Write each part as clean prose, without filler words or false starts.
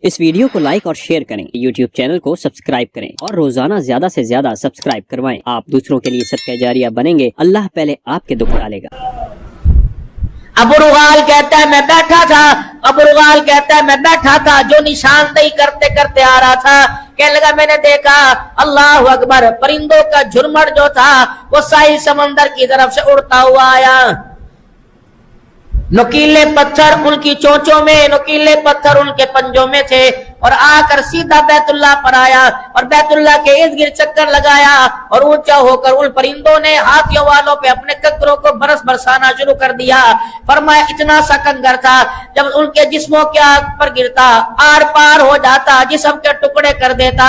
اس video کو like اور share کریں، یوٹیوب چینل کو سبسکرائب کریں اور روزانہ زیادہ سے زیادہ سبسکرائب کروائیں۔ آپ دوسروں کے لیے صدقہ جاریہ بنیں گے، اللہ پہلے آپ کے دکھ ڈالے گا۔ ابو رغال کہتا ہے میں بیٹھا تھا جو نشاندہی کرتے کرتے آ رہا تھا، کہنے لگا میں نے دیکھا اللہ اکبر، پرندوں کا جھرمٹ جو تھا وہ ساحل سمندر کی طرف سے اڑتا ہوا آیا، نکیلے پتھر ان کی چونچوں میں، نکیلے پتھر ان کے پنجوں میں تھے، اور آ کر سیدھا بیت اللہ پر آیا اور بیت اللہ کے ارد گرد چکر لگایا، اور اونچا ہو کر ان پرندوں نے ہاتھیوں والوں پہ اپنے کنکروں کو برسانا شروع کر دیا۔ فرمایا اتنا سا کنکر تھا جب ان کے جسموں کے پر گرتا آر پار ہو جاتا، جسم کے ٹکڑے کر دیتا،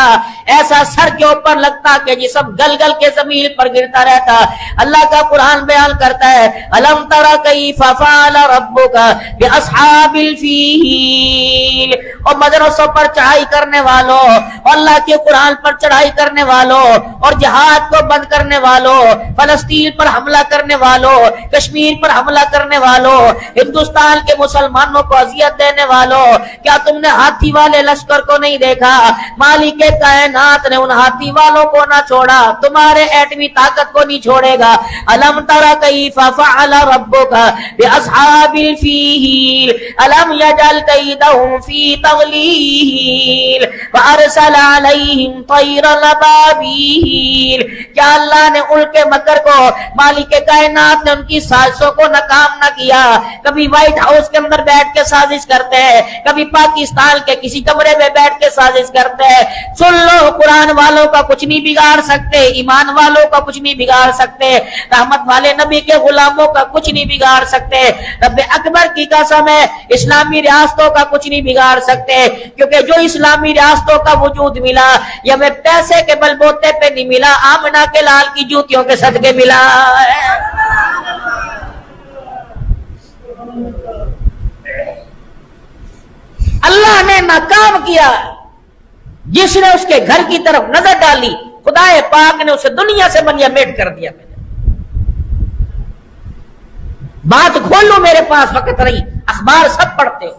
ایسا سر کے اوپر لگتا کہ جسم گل گل کے زمین پر گرتا رہتا۔ اللہ کا قرآن بیان کرتا ہے الم تر کیف فعل ربک باصحاب الفیل، اور مدرسوں پر چڑھائی کرنے والوں، اور اللہ کے قرآن پر چڑھائی کرنے والوں، اور جہاد کو بند کرنے والوں، فلسطین پر حملہ کرنے والوں، کشمیر پر حملہ کرنے والوں، ہندوستان کے مسلمانوں کو اذیت دینے والوں، کیا تم نے ہاتھی والے لشکر کو نہیں دیکھا؟ مالک کائنات نے ان ہاتھی والوں کو نہ چھوڑا، تمہارے ایٹمی طاقت کو نہیں چھوڑے گا۔ الم تر کیف فعل ربک باصحاب الفیل الم یجعل کیدہم فی تضلیل وارسل علیہم طیرا ابابیل، کیا اللہ نے ان کے مکر کو، مالک کائنات نے ان کی سازشوں کو ناکام نہ کیا؟ کبھی وائٹ ہاؤس کے اندر بیٹھ کے سازش کرتے ہیں، کبھی پاکستان کے کسی کمرے میں بیٹھ کے سازش کرتے ہیں۔ سن لو، قرآن والوں کا کچھ نہیں بگاڑ سکتے، ایمان والوں کا کچھ نہیں بگاڑ سکتے، رحمت والے نبی کے غلاموں کا کچھ نہیں بگاڑ سکتے، رب اکبر کی قسم ہے اسلامی ریاستوں کا کچھ نہیں بگاڑ سکتے، کیونکہ جو اسلامی ریاستوں کا وجود ملا یہ ہمیں پیسے کے بل بوتے پہ نہیں ملا، آمنہ کے لال کی جوتیوں کے صدقے ملا ہے۔ اللہ نے ناکام کیا جس نے اس کے گھر کی طرف نظر ڈالی، خدا پاک نے اسے دنیا سے منیا میٹ کر دیا۔ بات کھولو، میرے پاس وقت نہیں، اخبار سب پڑھتے ہو،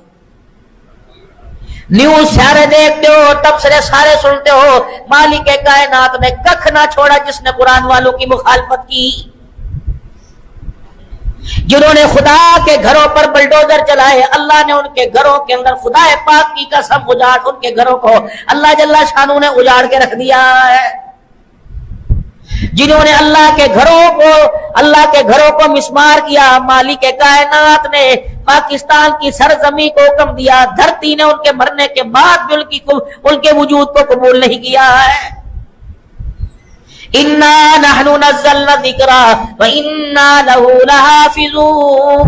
نیوز سارے دیکھتے ہو، تبصرے سارے سنتے ہو، مالک کائنات نے ککھ نہ چھوڑا جس نے قرآن والوں کی مخالفت کی، جنہوں نے خدا کے گھروں پر بلڈوزر چلائے، اللہ نے ان کے گھروں کے اندر خدا پاک کی قسم اجاڑ، ان کے گھروں کو اللہ جل شانہ نے اجاڑ کے رکھ دیا ہے۔ جنہوں نے اللہ کے گھروں کو مسمار کیا، مالک کائنات نے پاکستان کی سرزمین کو حکم دیا، دھرتی نے ان کے مرنے کے بعد بھی ان کے وجود کو قبول نہیں کیا ہے۔ اِنَّا نَحْنُ نَزَّلْنَا الذِّكْرَ وَإِنَّا لَهُ لَحَافِظُونَ۔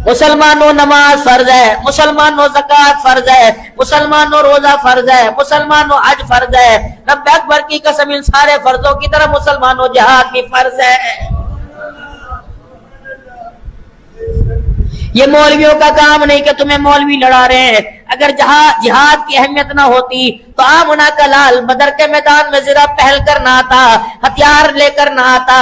مسلمانوں نماز فرض ہے، مسلمانوں زکوٰۃ فرض ہے، مسلمانوں روزہ فرض ہے، مسلمانوں حج فرض ہے، رب اکبر کی قسم ان سارے فرضوں کی طرف مسلمانوں جہاد بھی فرض ہے۔ یہ مولویوں کا کام نہیں کہ تمہیں مولوی لڑا رہے ہیں، اگر جہاد کی اہمیت نہ ہوتی تو آمنہ کا لال بدر کے میدان میں ذرا پہل کر نہ آتا، ہتھیار لے کر نہ آتا،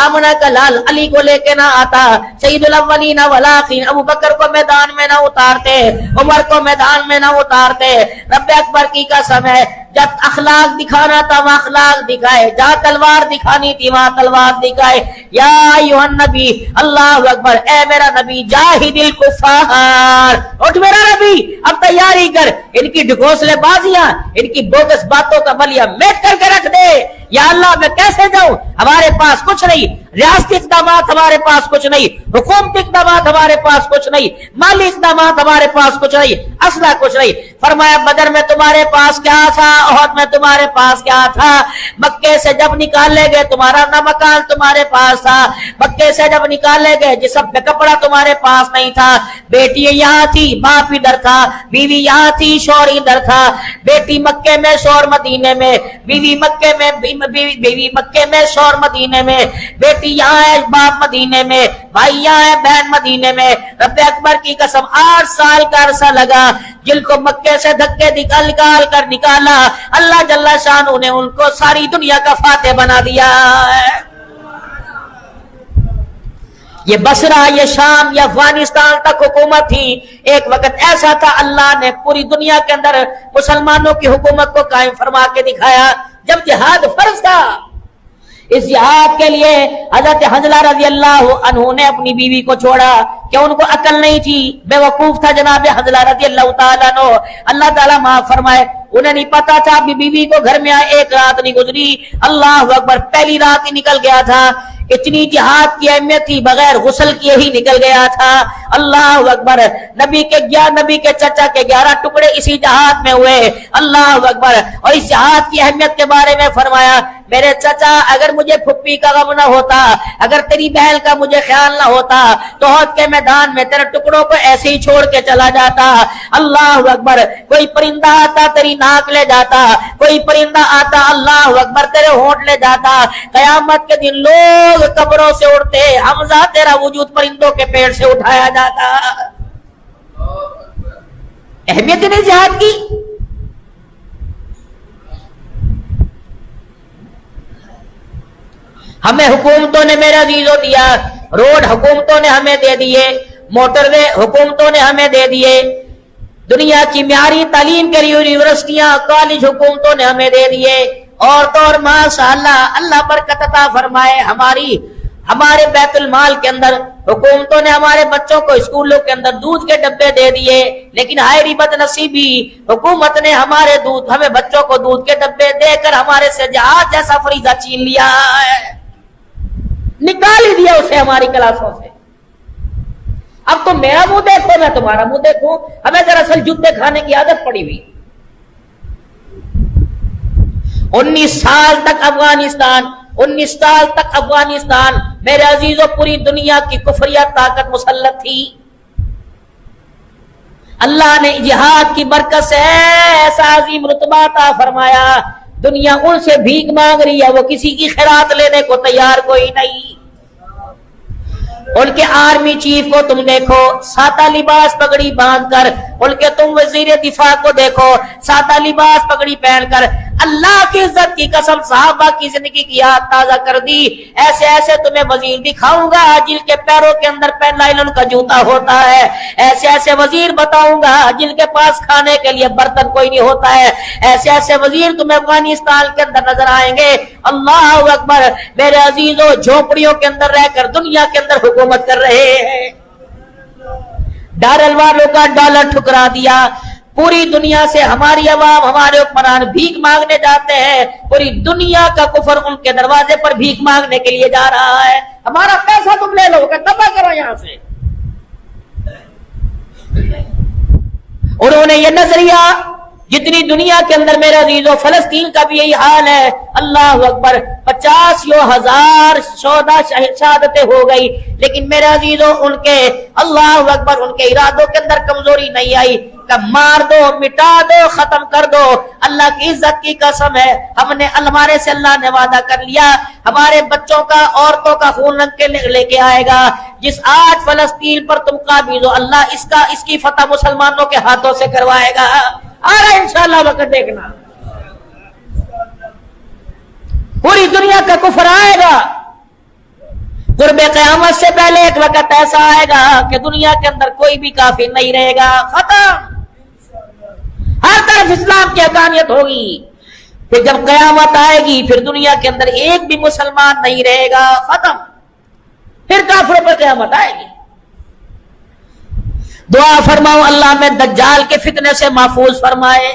آمنہ کا لال علی کو لے کے نہ آتا، سید الاولین والآخرین ابو بکر کو میدان میں نہ اتارتے، عمر کو میدان میں نہ اتارتے۔ رب اکبر کی قسم ہے جب اخلاق دکھانا تھا وہاں اخلاق دکھائے، جہاں تلوار دکھانی تھی وہاں تلوار دکھائے۔ یا ایھا النبی، اللہ اکبر، اے میرا نبی، جاہد الکفار، اٹھ میرا نبی، اب تیاری کر، ان کی ڈھکوسلے بازیاں، ان کی بوگس باتوں کا بلیا میٹ کر کے رکھ دے۔ یا اللہ میں کیسے جاؤں، ہمارے پاس کچھ نہیں، ریاستی اقدامات ہمارے پاس کچھ نہیں، حکومتی اقدامات ہمارے پاس کچھ نہیں، مالی اقدامات ہمارے پاس کچھ نہیں، اسلحہ کچھ نہیں۔ فرمایا بدر میں تمہارے پاس کیا تھا، احد میں تمہارے پاس کیا تھا؟ مکے سے جب نکالے گئے تمہارا نہ مکان تمہارے پاس تھا، مکے سے جب نکالے گئے جسم پہ کپڑا تمہارے پاس نہیں تھا، بیٹی یہاں تھی، باپ ادھر تھا، بیوی یہاں تھی، شوہر ادھر تھا، بیٹی مکے میں، شوہر مدینے میں، بیوی مکے میں، شوہر مدینے میں، بیٹی یہاں ہے، باپ مدینے میں، بھائی یہاں ہے، بہن مدینے میں۔ رب اکبر کی قسم 8 سال کا عرصہ لگا، جن کو مکے سے دھکے نکال کر نکالا، اللہ جل شانہ نے ان کو ساری دنیا کا فاتح بنا دیا ہے۔ یہ بصرہ، یہ شام، یہ افغانستان تک حکومت تھی. ایک وقت ایسا تھا اللہ نے پوری دنیا کے اندر مسلمانوں کی حکومت کو قائم فرما کے دکھایا. جب جہاد فرض تھا، اس جہاد کے لیے حضرت حنظلہ رضی اللہ عنہ نے اپنی بیوی کو چھوڑا. کہ ان کو عقل نہیں تھی، بے وقوف تھا جناب حنظلہ رضی اللہ تعالیٰ عنہ، اللہ تعالیٰ معاف فرمائے. انہیں نہیں پتا تھا کہ بیوی کو گھر میں آئے ایک رات نہیں گزری، اللہ اکبر، پہلی رات ہی نکل گیا تھا. اتنی جہاد کی اہمیت تھی، بغیر غسل کیے ہی نکل گیا تھا. اللہ اکبر. نبی کے چچا کے 11 ٹکڑے اسی جہاد میں ہوئے. اللہ اکبر. اور اس جہاد کی اہمیت کے بارے میں فرمایا، میرے چچا اگر مجھے پھپھی کا غم نہ ہوتا، اگر تیری بہن کا مجھے خیال نہ ہوتا تو احد کے میدان میں تیرے ٹکڑوں کو ایسے ہی چھوڑ کے چلا جاتا. اللہ اکبر. کوئی پرندہ آتا تیری ناک لے جاتا، کوئی پرندہ آتا اللہ اکبر تیرے ہونٹ لے جاتا. قیامت کے دن لوگ قبروں سے اڑتے، حمزہ تیرا وجود پرندوں کے پیڑ سے اٹھایا جاتا. اہمیت نہیں جہاد کی. ہمیں حکومتوں نے میرا عزیزو دیا، روڈ حکومتوں نے ہمیں دے دیے، موٹر وے حکومتوں نے ہمیں دے دیے، دنیا کی معیاری تعلیم کے لیے یونیورسٹیاں، کالج حکومتوں نے ہمیں دے دیے. اور تو اور ماشاء اللہ، اللہ برکت عطا فرمائے، ہمارے بیت المال کے اندر حکومتوں نے ہمارے بچوں کو اسکولوں کے اندر دودھ کے ڈبے دے دیے. لیکن ہائے بد نصیبی، حکومت نے ہمیں بچوں کو دودھ کے ڈبے دے کر ہمارے سے جہاد جیسا فریضہ چھین لیا ہے، نکال ہی دیا اسے ہماری کلاسوں سے. اب تو میرا منہ دیکھو، میں تمہارا منہ دیکھوں. ہمیں دراصل جوتے کھانے کی عادت پڑی ہوئی. 19 سال تک افغانستان میرے عزیزوں پوری دنیا کی کفریہ طاقت مسلط تھی. اللہ نے جہاد کی برکت سے ایسا عظیم رتبہ عطا فرمایا، دنیا ان سے بھیک مانگ رہی ہے، وہ کسی کی خیرات لینے کو تیار کوئی نہیں. ان کے آرمی چیف کو تم دیکھو، سادہ لباس پگڑی باندھ کر. ان کے تم وزیر دفاع کو دیکھو، سادہ لباس پگڑی پہن کر. اللہ کی عزت کی قسم، صحابہ کی زندگی کی یاد تازہ کر دی. ایسے تمہیں وزیر دکھاؤں گا جن کے پیروں کے اندر نائلن کا جوتا ہوتا ہے. ایسے وزیر بتاؤں گا جن کے پاس کھانے کے لیے برتن کوئی نہیں ہوتا ہے. ایسے وزیر تمہیں افغانستان کے اندر نظر آئیں گے. اللہ اکبر. میرے عزیزوں، جھونپڑیوں کے اندر رہ کر دنیا کے اندر حکومت کر رہے ہیں. ڈالر والوں کا ڈالر ٹھکرا دیا. پوری دنیا سے ہماری عوام، ہمارے حکمران بھیک مانگنے جاتے ہیں. پوری دنیا کا کفر ان کے دروازے پر بھیک مانگنے کے لیے جا رہا ہے. ہمارا پیسہ تم لے لو، کہ دفع کرو یہاں سے. انہوں نے یہ نظریہ، جتنی دنیا کے اندر میرے عزیزو، فلسطین کا بھی یہی حال ہے. اللہ اکبر. 50,000 شہادتیں ہو گئی، لیکن میرے عزیزو ان کے اللہ اکبر ان کے ارادوں کے اندر کمزوری نہیں آئی کہ مار دو، مٹا دو، ختم کر دو. اللہ کی عزت کی قسم ہے، ہمارے سے اللہ نے وعدہ کر لیا، ہمارے بچوں کا، عورتوں کا خون رنگ کے لے کے آئے گا. جس آج فلسطین پر تم قابض ہو، اللہ اس کی فتح مسلمانوں کے ہاتھوں سے کروائے گا. آ رہا ہے انشاءاللہ وقت، دیکھنا پوری دنیا کا کفر آئے گا. قرب قیامت سے پہلے ایک وقت ایسا آئے گا کہ دنیا کے اندر کوئی بھی کافر نہیں رہے گا. ختم. ہر طرف اسلام کی حقانیت ہوگی. پھر جب قیامت آئے گی، پھر دنیا کے اندر ایک بھی مسلمان نہیں رہے گا. ختم. پھر کافروں پر قیامت آئے گی. دعا فرماؤ اللہ میں دجال کے فتنے سے محفوظ فرمائے.